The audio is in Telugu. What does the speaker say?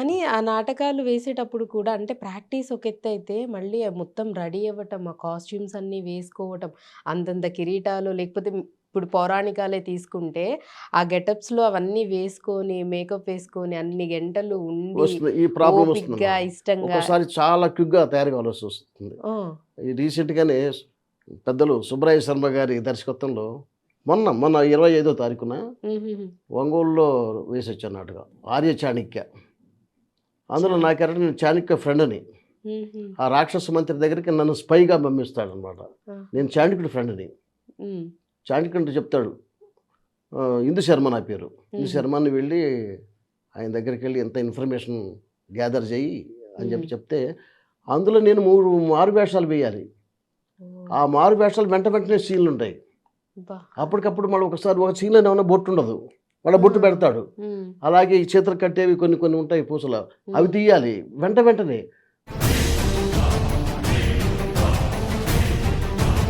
కానీ ఆ నాటకాలు వేసేటప్పుడు కూడా అంటే ప్రాక్టీస్ ఒక ఎత్తయితే, మళ్ళీ మొత్తం రెడీ అవ్వటం, ఆ కాస్ట్యూమ్స్ అన్నీ వేసుకోవటం, అంతంత కిరీటాలు లేకపోతే ఇప్పుడు పౌరాణికాలే తీసుకుంటే, ఆ గెటప్స్‌లో అవన్నీ వేసుకొని, మేకప్ వేసుకొని, అన్ని గంటలు ఉండి, వస్తుంది. ఈ ప్రాబ్లమ్ వస్తుందమ్మా. ఓపికగా, ఇష్టంగా. ఒక్కోసారి చాలా క్విక్‌గా తయారు కావాల్సొస్తుంది. ఓహ్! ఈ రీసెంట్‌గానే పెద్దలు సుబ్బరాయ శర్మ గారి దర్శకత్వంలో మొన్న 25వ తారీఖున హుహుహు. ఒంగోలులో వేసొచ్చాను నాటకం. 'ఆర్య చాణక్య'. అందులో చా నా క్యారెక్టర్ నేను చాణక్య ఫ్రెండ్‌ని. హుహు. ఆ రాక్షస మంత్రి దగ్గరికి నన్ను స్పైగా పంపిస్తాడనమాట. ఆహా! నేను చాణక్యుడి ఫ్రెండ్‌ని. హ్మ్. చాణక్యుడు చెప్తాడు. ఇందు శర్మ నా పేరు. ఇందు హుహు. శర్మని వెళ్ళి ఆయన దగ్గరికెళ్ళి ఇంత ఇన్ఫర్మేషన్ గ్యాదర్ చెయ్యి అని హ్మ్. చెప్తే, అందులో నేను 3 మారు వేషాలు వేయాలి. ఓహ్! ఆ మారు వేషాలు వెంట వెంటనే సీన్‌లుంటాయి. అబ్బా! అప్పటికప్పుడు మళ్ళీ ఒకసారి ఒక సీన్‌లోనే ఏమన్నా బొట్టుండదు. మళ్ళా ఆ! బొట్టు పెడతాడు. హ్మ్. అలాగే ఈ చేతులకు కట్టేవి కొన్ని కొన్ని ఉంటాయి పూసలు. అవి హ్మ్. తీయాలి వెంటనే.